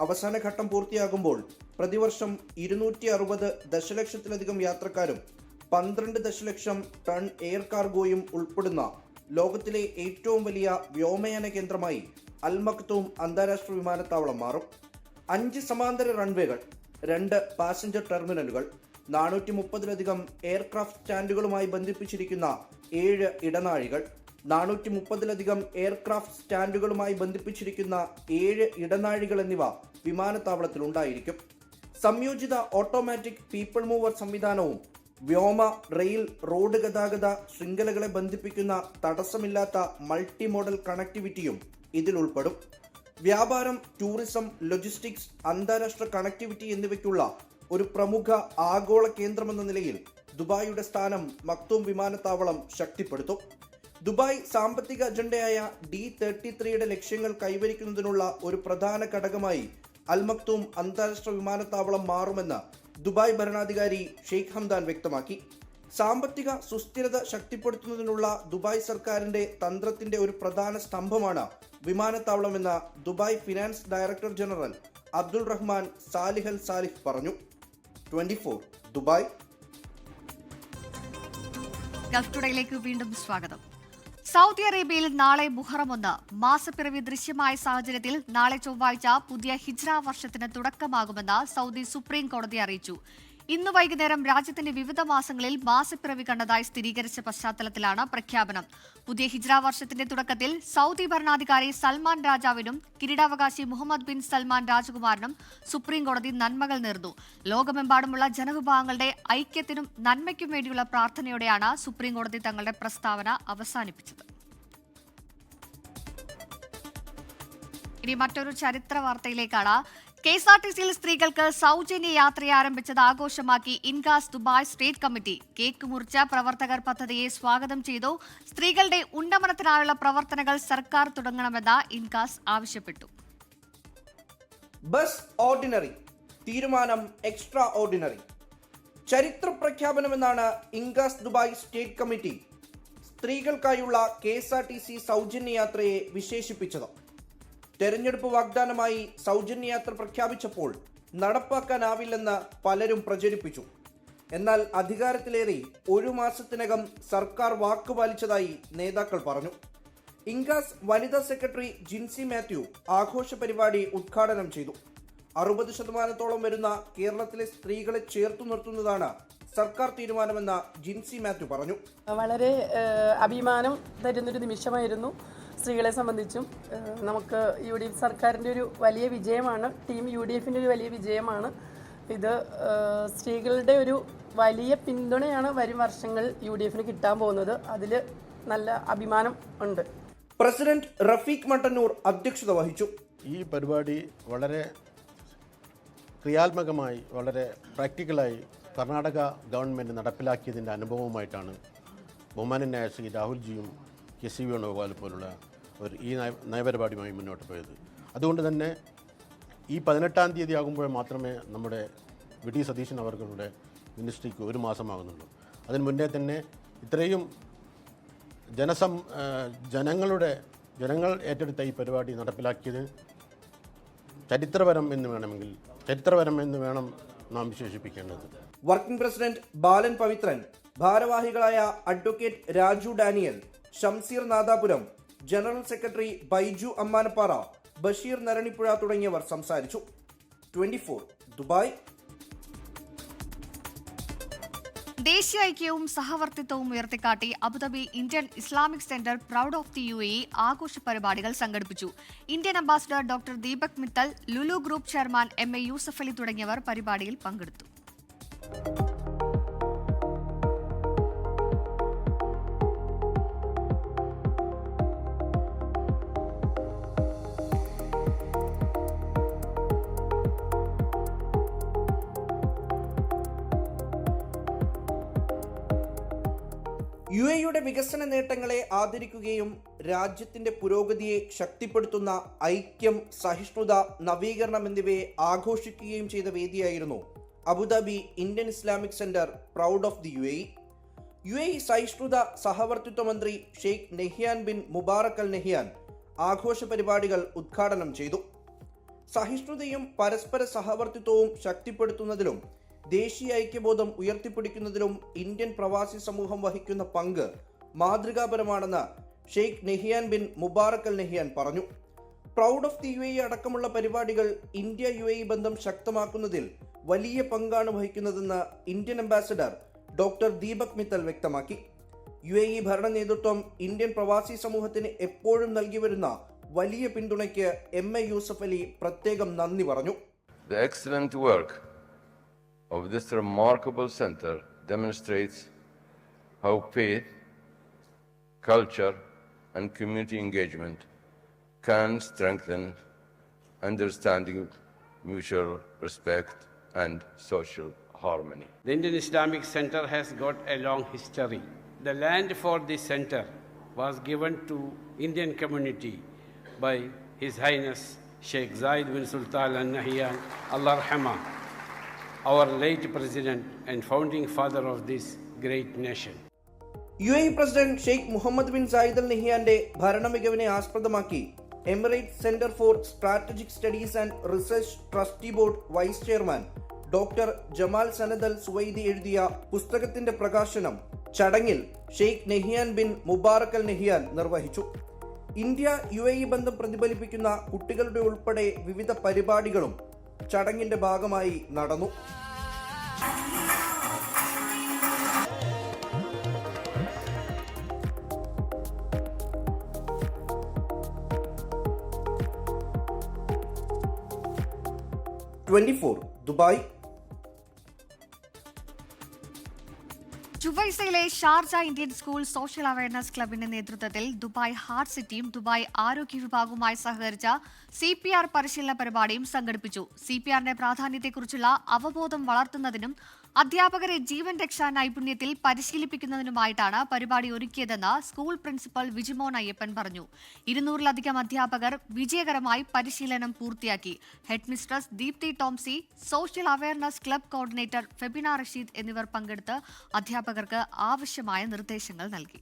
D: അവസാന ഘട്ടം പൂർത്തിയാകുമ്പോൾ പ്രതിവർഷം 260 ദശലക്ഷത്തിലധികം യാത്രക്കാരും 12 ദശലക്ഷം ടൺ എയർ കാർഗോയും ഉൾപ്പെടുന്ന ലോകത്തിലെ ഏറ്റവും വലിയ വ്യോമയാന കേന്ദ്രമായി അൽ മക്തൂം അന്താരാഷ്ട്ര വിമാനത്താവളം മാറും. 5 സമാന്തര റൺവേകൾ, 2 പാസഞ്ചർ ടെർമിനലുകൾ, 430ലധികം എയർക്രാഫ്റ്റ് സ്റ്റാൻഡുകളുമായി ബന്ധിപ്പിച്ചിരിക്കുന്ന 7 ഇടനാഴികൾ, 430ലധികം എയർക്രാഫ്റ്റ് സ്റ്റാൻഡുകളുമായി ബന്ധിപ്പിച്ചിരിക്കുന്ന 7 ഇടനാഴികൾ എന്നിവ വിമാനത്താവളത്തിൽ ഉണ്ടായിരിക്കും. സംയോജിത ഓട്ടോമാറ്റിക് പീപ്പിൾ മൂവർ സംവിധാനവും വ്യോമ, റെയിൽ, റോഡ് ഗതാഗത ശൃംഖലകളെ ബന്ധിപ്പിക്കുന്ന തടസ്സമില്ലാത്ത മൾട്ടി മോഡൽ കണക്ടിവിറ്റിയും ഇതിൽ ഉൾപ്പെടും. വ്യാപാരം, ടൂറിസം, ലോജിസ്റ്റിക്സ്, അന്താരാഷ്ട്ര കണക്ടിവിറ്റി എന്നിവയ്ക്കുള്ള ഒരു പ്രമുഖ ആഗോള കേന്ദ്രമെന്ന നിലയിൽ ദുബായിയുടെ സ്ഥാനം മക്തൂം വിമാനത്താവളം ശക്തിപ്പെടുത്തും. ദുബായ് സാമ്പത്തിക അജണ്ടയായ D33യുടെ ലക്ഷ്യങ്ങൾ കൈവരിക്കുന്നതിനുള്ള ഒരു പ്രധാന ഘടകമായി അൽ മക്തൂം അന്താരാഷ്ട്ര വിമാനത്താവളം മാറുമെന്ന് ദുബായ് ഭരണാധികാരി ഷെയ്ഖ് ഹംദാൻ വ്യക്തമാക്കി. സാമ്പത്തിക സുസ്ഥിരത ശക്തിപ്പെടുത്തുന്നതിനുള്ള ദുബായ് സർക്കാരിന്റെ തന്ത്രത്തിന്റെ ഒരു പ്രധാന സ്തംഭമാണ് വിമാനത്താവളമെന്ന് Dubai finance director general Abdul Rahman Saleh Al Saleh പറഞ്ഞു. 24 ദുബായ്.
A: ഗൾഫ് ടുഡേയിലേക്ക് വീണ്ടും സ്വാഗതം. സൗദി അറേബ്യയിൽ നാളെ മുഹറം 1 മാസപ്പിറവി ദൃശ്യമായ സാഹചര്യത്തിൽ നാളെ ചൊവ്വാഴ്ച പുതിയ ഹിജ്റ വർഷത്തിന് തുടക്കമാകുമെന്ന് സൗദി സുപ്രീം കോടതി അറിയിച്ചു. ഇന്ന് വൈകുന്നേരം രാജ്യത്തിന്റെ വിവിധ മാസങ്ങളിൽ മാസപ്പിറവി കണ്ടതായി സ്ഥിരീകരിച്ച പശ്ചാത്തലത്തിലാണ് പ്രഖ്യാപനം. പുതിയ ഹിജ്റ വർഷത്തിന്റെ തുടക്കത്തിൽ സൗദി ഭരണാധികാരി സൽമാൻ രാജാവിനും കിരീടാവകാശി മുഹമ്മദ് ബിൻ സൽമാൻ രാജകുമാരനും സുപ്രീം കോടതി നന്മകൾ നേർന്നു. ലോകമെമ്പാടുമുള്ള ജനവിഭാഗങ്ങളുടെ ഐക്യത്തിനും നന്മയ്ക്കും വേണ്ടിയുള്ള പ്രാർത്ഥനയോടെയാണ് സുപ്രീം കോടതി തങ്ങളുടെ പ്രസ്താവന അവസാനിപ്പിച്ചത്. ഇനി മറ്റൊരു ചരിത്ര വാർത്തയിലേക്കാണ്. KSRTCയിൽ സ്ത്രീകൾക്ക് സൗജന്യ യാത്ര ആരംഭിച്ചത് ആഘോഷമാക്കി INCAS Dubai state committee. Cake മുറിച്ച പ്രവർത്തകർ പദ്ധതിയെ സ്വാഗതം ചെയ്തു. സ്ത്രീകളുടെ ഉന്നമനത്തിനായുള്ള പ്രവർത്തനങ്ങൾ സർക്കാർ തുടങ്ങണമെന്ന് ഇൻകാസ് ആവശ്യപ്പെട്ടു.
D: ബസ് ഓർഡിനറി, തീരുമാനം എക്സ്ട്രാ ഓർഡിനറി. ചരിത്ര പ്രഖ്യാപനമെന്നാണ് ഇൻകാസ് ദുബായ് സ്റ്റേറ്റ് കമ്മിറ്റി സ്ത്രീകൾക്കായുള്ള KSRTC സൗജന്യ യാത്രയെ വിശേഷിപ്പിച്ചത്. തെരഞ്ഞെടുപ്പ് വാഗ്ദാനമായി സൗജന്യയാത്ര പ്രഖ്യാപിച്ചപ്പോൾ നടപ്പാക്കാനാവില്ലെന്ന് പലരും പ്രചരിപ്പിച്ചു. എന്നാൽ അധികാരത്തിലേറി 1 മാസത്തിനകം സർക്കാർ വാക്കുപാലിച്ചതായി നേതാക്കൾ പറഞ്ഞു. ഇൻകാസ് വനിതാ സെക്രട്ടറി ജിൻസി മാത്യു ആഘോഷ പരിപാടി ഉദ്ഘാടനം ചെയ്തു. 60% വരുന്ന കേരളത്തിലെ സ്ത്രീകളെ ചേർത്തു നിർത്തുന്നതാണ് സർക്കാർ തീരുമാനമെന്ന് ജിൻസി മാത്യു പറഞ്ഞു.
J: വളരെ അഭിമാനം തരുന്നൊരു നിമിഷമായിരുന്നു സ്ത്രീകളെ സംബന്ധിച്ചും. നമുക്ക് UDF സർക്കാരിൻ്റെ ഒരു വലിയ വിജയമാണ്, ടീം UDFിൻ്റെ ഒരു വലിയ വിജയമാണ് ഇത്. സ്ത്രീകളുടെ ഒരു വലിയ പിന്തുണയാണ് വരും വർഷങ്ങൾ UDFിന് കിട്ടാൻ പോകുന്നത്. അതിൽ നല്ല അഭിമാനം ഉണ്ട്.
D: പ്രസിഡന്റ് റഫീഖ് മട്ടന്നൂർ അധ്യക്ഷത വഹിച്ചു.
K: ഈ പരിപാടി വളരെ ക്രിയാത്മകമായി, വളരെ പ്രാക്ടിക്കലായി കർണാടക ഗവൺമെൻറ് നടപ്പിലാക്കിയതിൻ്റെ അനുഭവമായിട്ടാണ് ബഹുമാന്യനായ ശ്രീ രാഹുൽജിയും കെ സി വേണുഗോപാൽ പോലുള്ള ഈ നയപരിപാടിയുമായി മുന്നോട്ട് പോയത്. അതുകൊണ്ട് തന്നെ ഈ 18-ാം തീയതി ആകുമ്പോൾ മാത്രമേ നമ്മുടെ വി.ഡി. സതീശൻ അവരുടെ മിനിസ്ട്രിക്ക് 1 മാസമാകുന്നുള്ളൂ. അതിന് മുന്നേ തന്നെ ഇത്രയും ജനങ്ങൾ ഏറ്റെടുത്ത ഈ പരിപാടി നടപ്പിലാക്കിയത് ചരിത്രപരം എന്ന് വേണം നാം വിശേഷിപ്പിക്കേണ്ടത്.
D: വർക്കിംഗ് പ്രസിഡന്റ് ബാലൻ പവിത്രൻ, ഭാരവാഹികളായ advocate Raju Daniel, Shamseer Nadapuram, general secretary Baiju Ammanappara, Basheer Naranippuzha തുടങ്ങിയവർ സംസാരിച്ചു. 24 ദുബായ്.
A: ദേശീയ ഐക്യവും സഹവർത്തിത്വവും ഉയർത്തിക്കാട്ടി Abu Dhabi Indian Islamic centre proud of the UAE ആഘോഷ പരിപാടികൾ സംഘടിപ്പിച്ചു. Indian ambassador doctor Deepak Mittal, Lulu group chairman MA Yusuf Ali തുടങ്ങിയവർ പരിപാടിയിൽ പങ്കെടുത്തു.
D: UAEയുടെ വികസന നേട്ടങ്ങളെ ആദരിക്കുകയും രാജ്യത്തിന്റെ പുരോഗതിയെ ശക്തിപ്പെടുത്തുന്ന ഐക്യം, സഹിഷ്ണുത, നവീകരണം എന്നിവയെ ആഘോഷിക്കുകയും ചെയ്ത വേദിയായിരുന്നു Abu Dhabi Indian Islamic centre proud of the UAE സഹിഷ്ണുത സഹവർത്തിത്വ മന്ത്രി Sheikh Nahyan bin Mubarak Al Nahyan ആഘോഷ പരിപാടികൾ ഉദ്ഘാടനം ചെയ്തു. സഹിഷ്ണുതയും പരസ്പര സഹവർത്തിത്വവും ശക്തിപ്പെടുത്തുന്നതിലും ദേശീയ ഐക്യബോധം ഉയർത്തിപ്പിടിക്കുന്നതിലും ഇന്ത്യൻ പ്രവാസി സമൂഹം വഹിക്കുന്ന പങ്ക് മാതൃകാപരമാണെന്ന് Sheikh Nahyan bin Mubarak Al നെഹ്യാൻ പറഞ്ഞു. പ്രൗഡ് ഓഫ് ദി UAE അടക്കമുള്ള പരിപാടികൾ ഇന്ത്യ-UAE ബന്ധം ശക്തമാക്കുന്നതിൽ വലിയ പങ്കാണ് വഹിക്കുന്നതെന്ന് Indian ambassador doctor Deepak Mittal വ്യക്തമാക്കി. UAE ഭരണ നേതൃത്വം ഇന്ത്യൻ പ്രവാസി സമൂഹത്തിന് എപ്പോഴും നൽകി വരുന്ന വലിയ പിന്തുണയ്ക്ക് MA യൂസഫ് അലി പ്രത്യേകം നന്ദി പറഞ്ഞു.
L: The excellent work of this remarkable center demonstrates how faith, culture, and community engagement can strengthen understanding, mutual respect, and social harmony.
M: The Indian Islamic Center has got a long history. The land for this center was given to Indian community by His Highness Sheikh Zayed bin Sultan Al Nahyan, Allah Rahmah, our late president and founding father of this great nation.
D: UAE president Sheikh Mohammed bin Zayed Al നഹിയാന്റെ ഭരണമികവിനെ ആസ്പദമാക്കി Emirates centre for strategic studies and research trustee board vice chairman doctor Jamal Sanad Al Suwaidi എഴുതിയ പുസ്തകത്തിന്റെ പ്രകാശനം ചടങ്ങിൽ Sheikh Nahyan bin Mubarak Al Nahyan നിർവഹിച്ചു. ഇന്ത്യ-UAE ബന്ധം പ്രതിഫലിപ്പിക്കുന്ന കുട്ടികളുടെ ഉൾപ്പെടെ വിവിധ പരിപാടികളും ചടങ്ങിന്റെ ഭാഗമായി നടന്നു. ദുബായ്.
A: ചുവൈസയിലെ Sharjah Indian school social awareness ക്ലബിന്റെ നേതൃത്വത്തിൽ ദുബായ് ഹാർട്ട് സിറ്റിയും ദുബായ് ആരോഗ്യ വിഭാഗവുമായി സഹകരിച്ച CPR പരിശീലന പരിപാടിയും സംഘടിപ്പിച്ചു. CPRന്റെ പ്രാധാന്യത്തെക്കുറിച്ചുള്ള അവബോധം വളർത്തുന്നതിനും അധ്യാപകരെ ജീവൻ രക്ഷാ നൈപുണ്യത്തിൽ പരിശീലിപ്പിക്കുന്നതിനുമായിട്ടാണ് പരിപാടി ഒരുക്കിയതെന്ന് സ്കൂൾ പ്രിൻസിപ്പൽ വിജിമോൻ അയ്യപ്പൻ പറഞ്ഞു. 200-ലധികം അധ്യാപകർ വിജയകരമായി പരിശീലനം പൂർത്തിയാക്കി. Head mistress Deepthi Tomsy, social awareness club coordinator Febina Rasheed എന്നിവർ പങ്കെടുത്ത് അധ്യാപകർക്ക് ആവശ്യമായ നിർദ്ദേശങ്ങൾ നൽകി.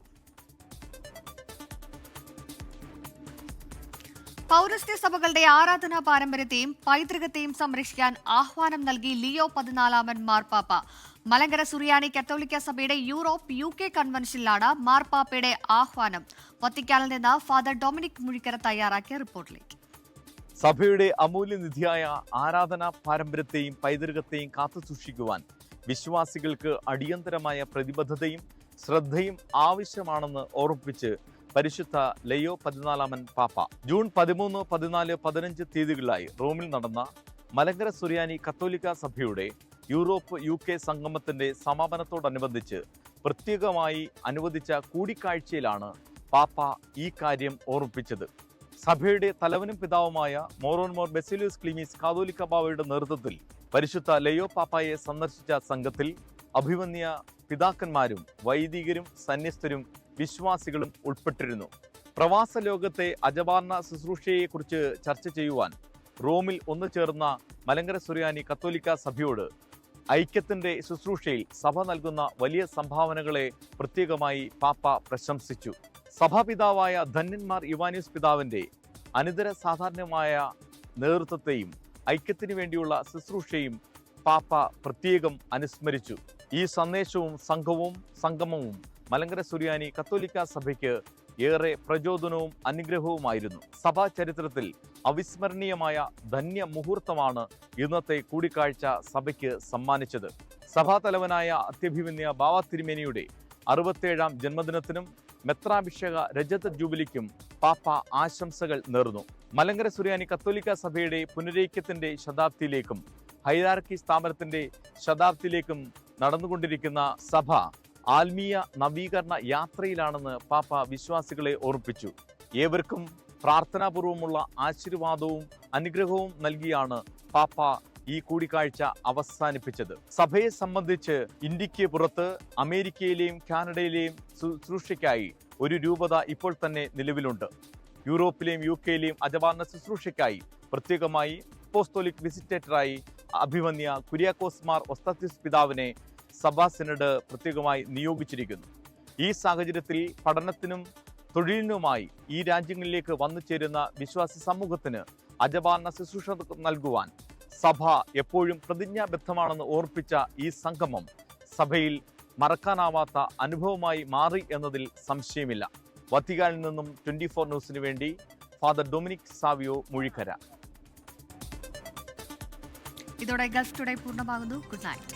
A: പൗരസ്ത്യ സഭകളുടെ ആരാധനാ പാരമ്പര്യത്തെയും പൈതൃകത്തെയും സംരക്ഷിക്കാൻ ആഹ്വാനം നൽകി ലിയോ 14 മാർപ്പാപ്പ. മലങ്കര സുറിയാനി കത്തോലിക്ക സഭയുടെ യൂറോപ്പ് UK കൺവെൻഷനിലാണ് മാർപ്പാപ്പയുടെ ആഹ്വാനം. വത്തിക്കാനിൽ നിന്ന് ഫാദർ ഡൊമിനിക് മുഴിക്കര തയ്യാറാക്കിയ റിപ്പോർട്ടിലേക്ക്.
N: സഭയുടെ അമൂല്യനിധിയായ ആരാധനാ പാരമ്പര്യത്തെയും പൈതൃകത്തെയും കാത്തുസൂക്ഷിക്കുവാൻ വിശ്വാസികൾക്ക് അടിയന്തരമായ പ്രതിബദ്ധതയും ശ്രദ്ധയും ആവശ്യമാണെന്ന് ഓർമ്മിപ്പിച്ച് പരിശുദ്ധ ലയോ 14 പാപ്പ ജൂൺ 13, 14, 15 തീയതികളിലായി റോമിൽ നടന്ന മലങ്കര സുറിയാനി കത്തോലിക്ക സഭയുടെ യൂറോപ്പ് UK സംഗമത്തിന്റെ സമാപനത്തോടനുബന്ധിച്ച് പ്രത്യേകമായി അനുവദിച്ച കൂടിക്കാഴ്ചയിലാണ് പാപ്പ ഈ കാര്യം ഓർമ്മിപ്പിച്ചത്. സഭയുടെ തലവനും പിതാവുമായ മോറോൻമോർ ബെസിലിയോസ് ക്ലീമീസ് കാതോലിക്ക ബാവയുടെ നേതൃത്വത്തിൽ പരിശുദ്ധ ലയോ പാപ്പായെ സന്ദർശിച്ച സംഘത്തിൽ അഭിമന്യ പിതാക്കന്മാരും വൈദികരും സന്യസ്തരും വിശ്വാസികളും ഉൾപ്പെട്ടിരുന്നു. പ്രവാസ ലോകത്തെ അജപാർണ ശുശ്രൂഷയെക്കുറിച്ച് ചർച്ച ചെയ്യുവാൻ റോമിൽ ഒന്നുചേർന്ന മലങ്കര സുറിയാനി കത്തോലിക്ക സഭയോട് ഐക്യത്തിന്റെ ശുശ്രൂഷയിൽ സഭ നൽകുന്ന വലിയ സംഭാവനകളെ പ്രത്യേകമായി പാപ്പ പ്രശംസിച്ചു. സഭാപിതാവായ ധന്യന്മാർ ഇവാനിയോസ് പിതാവിന്റെ അനിതര സാധാരണമായ നേതൃത്വത്തെയും ഐക്യത്തിനു വേണ്ടിയുള്ള ശുശ്രൂഷയും പാപ്പ പ്രത്യേകം അനുസ്മരിച്ചു. ഈ സന്ദേശവും സംഗമവും മലങ്കര സുറിയാനി കത്തോലിക്ക സഭയ്ക്ക് ഏറെ പ്രചോദനവും അനുഗ്രഹവുമായിരുന്നു. സഭാ ചരിത്രത്തിൽ അവിസ്മരണീയമായ ധന്യ മുഹൂർത്തമാണ് ഇന്നത്തെ കൂടിക്കാഴ്ച സഭയ്ക്ക് സമ്മാനിച്ചത്. സഭാതലവനായ അത്യഭിമന്യ ബാവ തിരുമേനിയുടെ 67ാം ജന്മദിനത്തിനും മെത്രാഭിഷേക രജത ജൂബിലിക്കും പാപ്പ ആശംസകൾ നേർന്നു. മലങ്കര സുറിയാനി കത്തോലിക്ക സഭയുടെ പുനരൈക്യത്തിന്റെ ശതാബ്ദിയിലേക്കും ഹൈറാർക്കി സ്ഥാപനത്തിന്റെ ശതാബ്ദിയിലേക്കും നടന്നുകൊണ്ടിരിക്കുന്ന സഭ ആത്മീയ നവീകരണ യാത്രയിലാണെന്ന് പാപ്പ വിശ്വാസികളെ ഓർമ്മിപ്പിച്ചു. ഏവർക്കും പ്രാർത്ഥനാപൂർവമുള്ള ആശീർവാദവും അനുഗ്രഹവും നൽകിയാണ് പാപ്പ ഈ കൂടിക്കാഴ്ച അവസാനിപ്പിച്ചത്. സഭയെ സംബന്ധിച്ച് ഇന്ത്യക്ക് പുറത്ത് അമേരിക്കയിലെയും കാനഡയിലെയും ശുശ്രൂഷയ്ക്കായി ഒരു രൂപത ഇപ്പോൾ തന്നെ നിലവിലുണ്ട്. യൂറോപ്പിലെയും UK-യിലെയും അജപാർണ ശുശ്രൂഷയ്ക്കായി പ്രത്യേകമായി അപ്പോസ്തോലിക് വിസിറ്റേറ്ററായി അഭിമന്യ കുര്യാക്കോസ് മാർ ഒസ്താത്യോസ് പിതാവിനെ സഭാ സിനഡ് പ്രത്യേകമായി നിയോഗിച്ചിരിക്കുന്നു. ഈ സാഹചര്യത്തിൽ പഠനത്തിനും തൊഴിലിനുമായി ഈ രാജ്യങ്ങളിലേക്ക് വന്നു ചേരുന്ന വിശ്വാസി സമൂഹത്തിന് അജപാർണ ശുശ്രൂഷ നൽകുവാൻ സഭ എപ്പോഴും പ്രതിജ്ഞാബദ്ധമാണെന്ന് ഓർപ്പിച്ച ഈ സംഗമം സഭയിൽ മറക്കാനാവാത്ത അനുഭവമായി മാറി എന്നതിൽ സംശയമില്ല. വത്തിക്കാനിൽ നിന്നും 24 ന്യൂസിന് വേണ്ടി ഫാദർ ഡൊമിനിക് സാവിയോ മുഴിക്കര.
A: ഇതോടെ ഗൾഫ് ടുഡേ പൂർണ്ണമാകുന്നു. Good night.